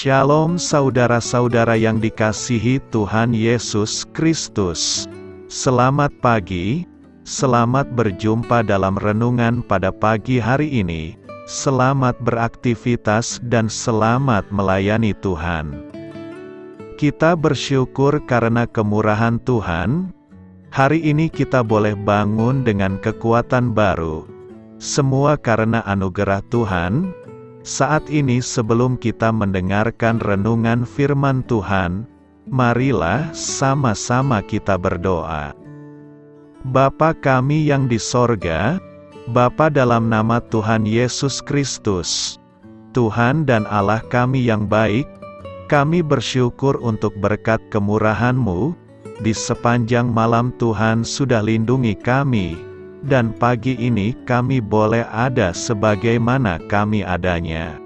Shalom saudara-saudara yang dikasihi Tuhan Yesus Kristus. Selamat pagi, selamat berjumpa dalam renungan pada pagi hari ini. Selamat beraktivitas dan selamat melayani Tuhan. Kita bersyukur karena kemurahan Tuhan. Hari ini kita boleh bangun dengan kekuatan baru. Semua karena anugerah Tuhan. Saat ini sebelum kita mendengarkan renungan firman Tuhan, marilah sama-sama kita berdoa. Bapa kami yang di sorga, Bapa dalam nama Tuhan Yesus Kristus, Tuhan dan Allah kami yang baik, kami bersyukur untuk berkat kemurahan-Mu, di sepanjang malam Tuhan sudah lindungi kami, dan pagi ini kami boleh ada sebagaimana kami adanya.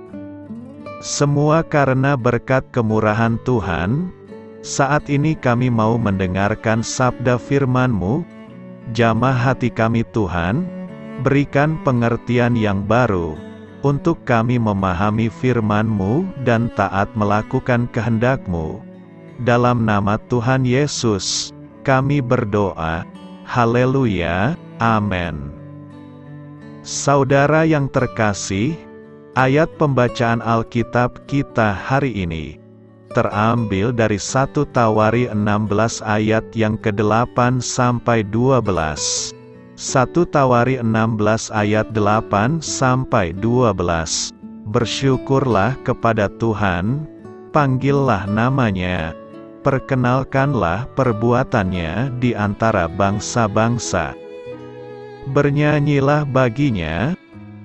Semua karena berkat kemurahan Tuhan. Saat ini kami mau mendengarkan sabda firman-Mu. Jamah hati kami Tuhan, berikan pengertian yang baru, untuk kami memahami firman-Mu dan taat melakukan kehendak-Mu. Dalam nama Tuhan Yesus, kami berdoa. Haleluya. Amin. Saudara yang terkasih, ayat pembacaan Alkitab kita hari ini terambil dari 1 Tawari 16 ayat yang ke-8 sampai 12. 1 Tawari 16 ayat 8 sampai 12. Bersyukurlah kepada Tuhan, panggillah namanya, perkenalkanlah perbuatannya di antara bangsa-bangsa. Bernyanyilah baginya,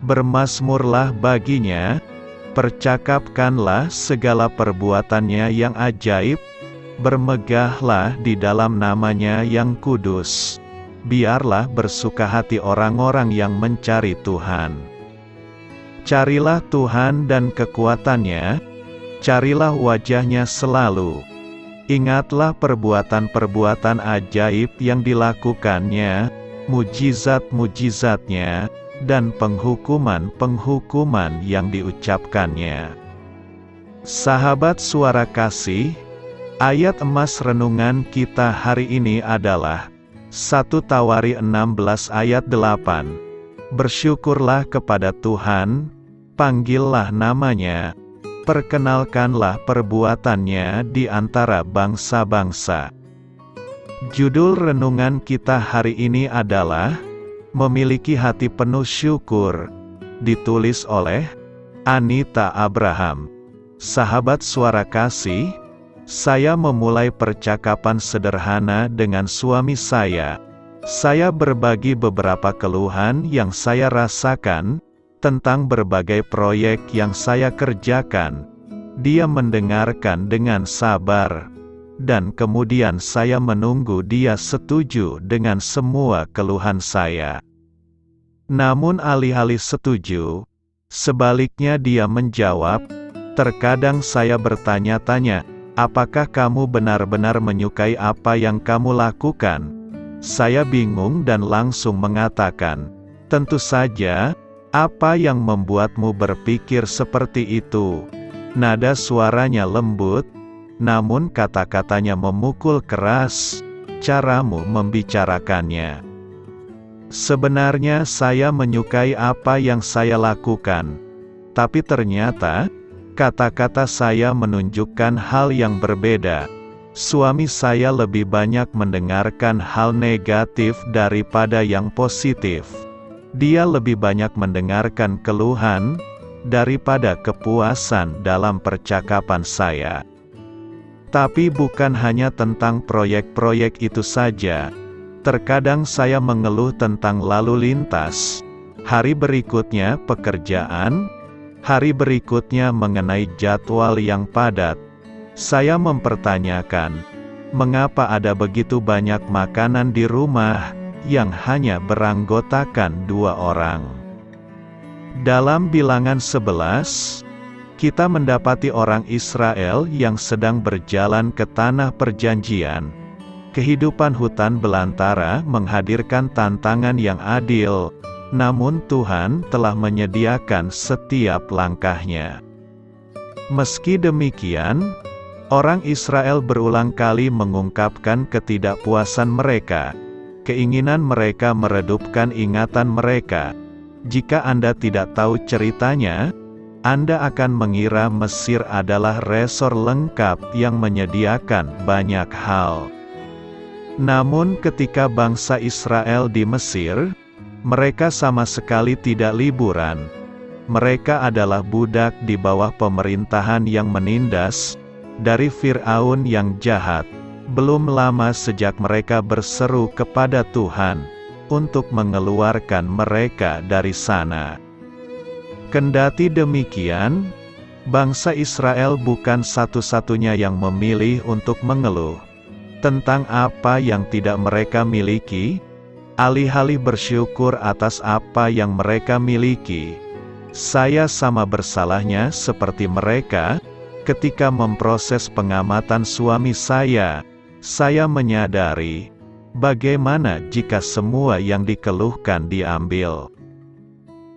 bermazmurlah baginya, percakapkanlah segala perbuatannya yang ajaib, bermegahlah di dalam namanya yang kudus. Biarlah bersuka hati orang-orang yang mencari Tuhan. Carilah Tuhan dan kekuatannya, carilah wajahnya selalu. Ingatlah perbuatan-perbuatan ajaib yang dilakukannya, mujizat-mujizatnya, dan penghukuman-penghukuman yang diucapkannya. Sahabat suara kasih, ayat emas renungan kita hari ini adalah 1 Tawari 16 ayat 8. Bersyukurlah kepada Tuhan, panggillah namanya, perkenalkanlah perbuatannya di antara bangsa-bangsa. Judul renungan kita hari ini adalah Memiliki Hati Penuh Syukur, ditulis oleh Anita Abraham. Sahabat suara kasih, saya memulai percakapan sederhana dengan suami saya. Saya berbagi beberapa keluhan yang saya rasakan tentang berbagai proyek yang saya kerjakan. Dia mendengarkan dengan sabar. Dan kemudian saya menunggu dia setuju dengan semua keluhan saya. Namun alih-alih setuju, sebaliknya dia menjawab, terkadang saya bertanya-tanya, apakah kamu benar-benar menyukai apa yang kamu lakukan? Saya bingung dan langsung mengatakan, tentu saja, apa yang membuatmu berpikir seperti itu? Nada suaranya lembut, namun kata-katanya memukul keras, caramu membicarakannya. Sebenarnya saya menyukai apa yang saya lakukan, tapi ternyata, kata-kata saya menunjukkan hal yang berbeda. Suami saya lebih banyak mendengarkan hal negatif daripada yang positif. Dia lebih banyak mendengarkan keluhan, daripada kepuasan dalam percakapan saya. Tapi bukan hanya tentang proyek-proyek itu saja. Terkadang saya mengeluh tentang lalu lintas. Hari berikutnya pekerjaan. Hari berikutnya mengenai jadwal yang padat. Saya mempertanyakan, mengapa ada begitu banyak makanan di rumah yang hanya beranggotakan 2 orang? Dalam Bilangan 11, kita mendapati orang Israel yang sedang berjalan ke tanah perjanjian. Kehidupan hutan belantara menghadirkan tantangan yang adil, namun Tuhan telah menyediakan setiap langkahnya. Meski demikian, orang Israel berulang kali mengungkapkan ketidakpuasan mereka, keinginan mereka meredupkan ingatan mereka. Jika Anda tidak tahu ceritanya, Anda akan mengira Mesir adalah resor lengkap yang menyediakan banyak hal. Namun ketika bangsa Israel di Mesir, mereka sama sekali tidak liburan. Mereka adalah budak di bawah pemerintahan yang menindas, dari Fir'aun yang jahat. Belum lama sejak mereka berseru kepada Tuhan, untuk mengeluarkan mereka dari sana. Kendati demikian, bangsa Israel bukan satu-satunya yang memilih untuk mengeluh tentang apa yang tidak mereka miliki, alih-alih bersyukur atas apa yang mereka miliki. Saya sama bersalahnya seperti mereka. Ketika memproses pengamatan suami saya menyadari, bagaimana jika semua yang dikeluhkan diambil.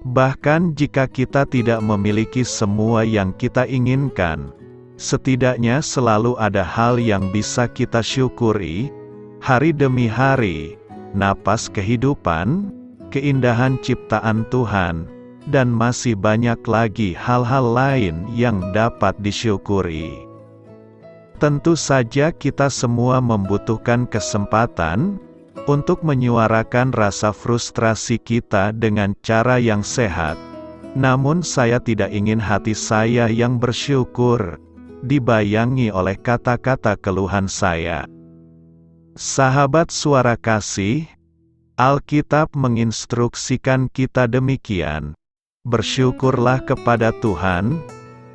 Bahkan jika kita tidak memiliki semua yang kita inginkan, setidaknya selalu ada hal yang bisa kita syukuri, hari demi hari, napas kehidupan, keindahan ciptaan Tuhan, dan masih banyak lagi hal-hal lain yang dapat disyukuri. Tentu saja kita semua membutuhkan kesempatan untuk menyuarakan rasa frustrasi kita dengan cara yang sehat. Namun saya tidak ingin hati saya yang bersyukur dibayangi oleh kata-kata keluhan saya. Sahabat Suara Kasih, Alkitab menginstruksikan kita demikian. Bersyukurlah kepada Tuhan,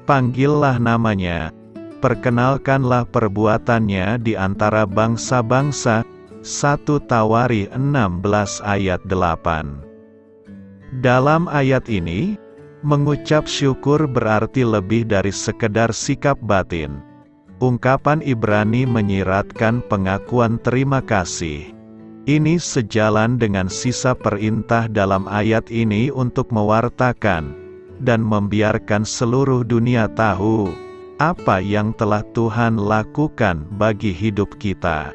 panggillah namanya, perkenalkanlah perbuatannya di antara bangsa-bangsa. 1 Tawari 16 ayat 8. Dalam ayat ini, mengucap syukur berarti lebih dari sekedar sikap batin. Ungkapan Ibrani menyiratkan pengakuan terima kasih. Ini sejalan dengan sisa perintah dalam ayat ini untuk mewartakan dan membiarkan seluruh dunia tahu apa yang telah Tuhan lakukan bagi hidup kita.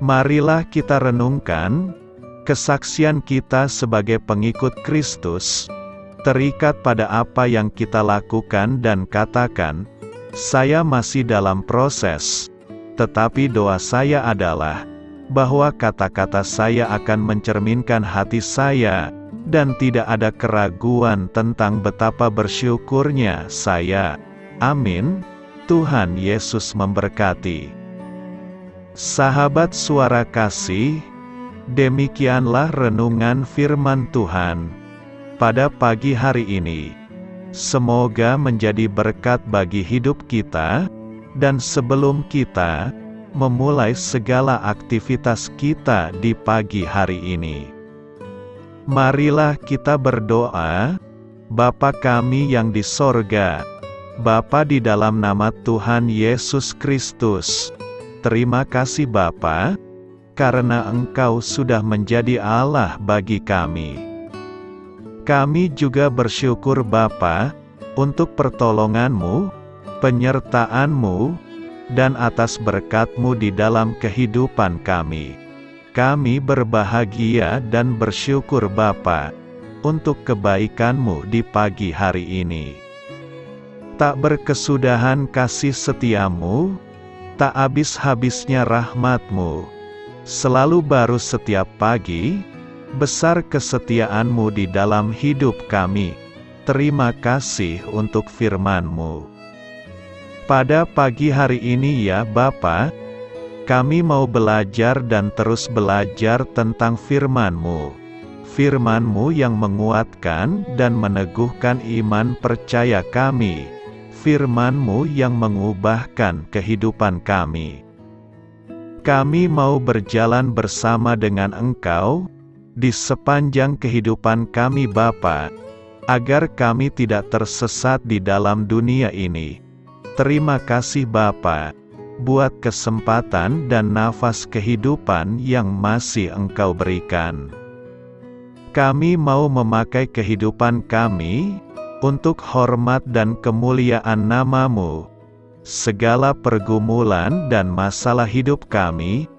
Marilah kita renungkan kesaksian kita sebagai pengikut Kristus, terikat pada apa yang kita lakukan dan katakan. Saya masih dalam proses, tetapi doa saya adalah bahwa kata-kata saya akan mencerminkan hati saya, dan tidak ada keraguan tentang betapa bersyukurnya saya. Amin. Tuhan Yesus memberkati. Sahabat Suara Kasih, demikianlah renungan firman Tuhan pada pagi hari ini. Semoga menjadi berkat bagi hidup kita, dan sebelum kita memulai segala aktivitas kita di pagi hari ini, marilah kita berdoa. Bapa kami yang di sorga, Bapa di dalam nama Tuhan Yesus Kristus, terima kasih Bapa, karena Engkau sudah menjadi Allah bagi kami. Kami juga bersyukur Bapa, untuk pertolongan-Mu, penyertaan-Mu, dan atas berkat-Mu di dalam kehidupan kami. Kami berbahagia dan bersyukur Bapa, untuk kebaikan-Mu di pagi hari ini. Tak berkesudahan kasih setia-Mu, tak habis-habisnya rahmat-Mu, selalu baru setiap pagi, besar kesetiaan-Mu di dalam hidup kami. Terima kasih untuk firman-Mu. Pada pagi hari ini ya Bapa, kami mau belajar dan terus belajar tentang firman-Mu. Firman-Mu yang menguatkan dan meneguhkan iman percaya kami. Firman-Mu yang mengubahkan kehidupan kami. Kami mau berjalan bersama dengan Engkau di sepanjang kehidupan kami Bapa, agar kami tidak tersesat di dalam dunia ini. Terima kasih Bapa, buat kesempatan dan nafas kehidupan yang masih Engkau berikan. Kami mau memakai kehidupan kami untuk hormat dan kemuliaan nama-Mu. Segala pergumulan dan masalah hidup kami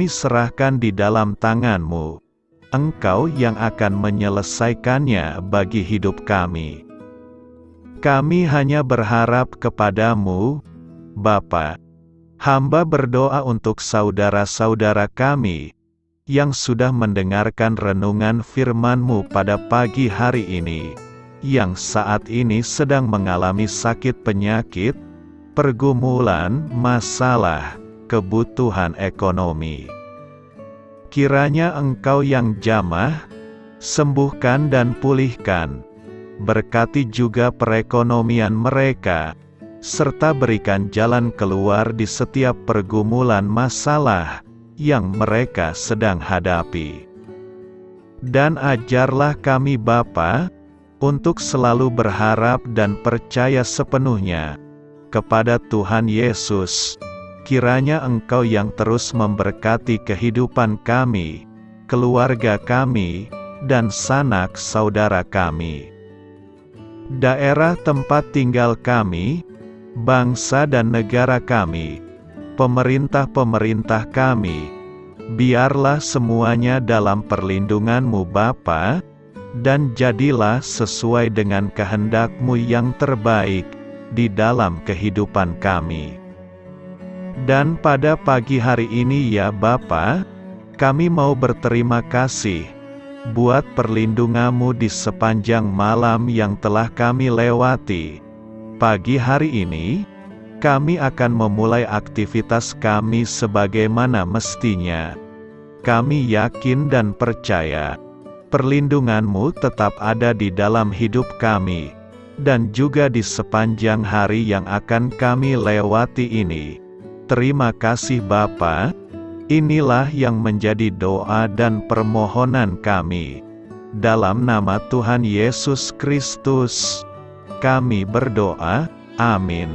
serahkan di dalam tangan-Mu. Engkau yang akan menyelesaikannya bagi hidup kami. Kami hanya berharap kepada-Mu, Bapa. Hamba berdoa untuk saudara-saudara kami yang sudah mendengarkan renungan firman-Mu pada pagi hari ini, yang saat ini sedang mengalami sakit penyakit, pergumulan, masalah, kebutuhan ekonomi. Kiranya Engkau yang jamah, sembuhkan dan pulihkan. Berkati juga perekonomian mereka, serta berikan jalan keluar di setiap pergumulan masalah yang mereka sedang hadapi. Dan ajarlah kami Bapa, untuk selalu berharap dan percaya sepenuhnya kepada Tuhan Yesus. Kiranya Engkau yang terus memberkati kehidupan kami, keluarga kami, dan sanak saudara kami. Daerah tempat tinggal kami, bangsa dan negara kami, pemerintah-pemerintah kami, biarlah semuanya dalam perlindungan-Mu Bapa, dan jadilah sesuai dengan kehendak-Mu yang terbaik di dalam kehidupan kami. Dan pada pagi hari ini ya Bapa, kami mau berterima kasih buat perlindungan-Mu di sepanjang malam yang telah kami lewati. Pagi hari ini, kami akan memulai aktivitas kami sebagaimana mestinya. Kami yakin dan percaya, perlindungan-Mu tetap ada di dalam hidup kami, dan juga di sepanjang hari yang akan kami lewati ini. Terima kasih Bapa. Inilah yang menjadi doa dan permohonan kami. Dalam nama Tuhan Yesus Kristus, kami berdoa. Amin.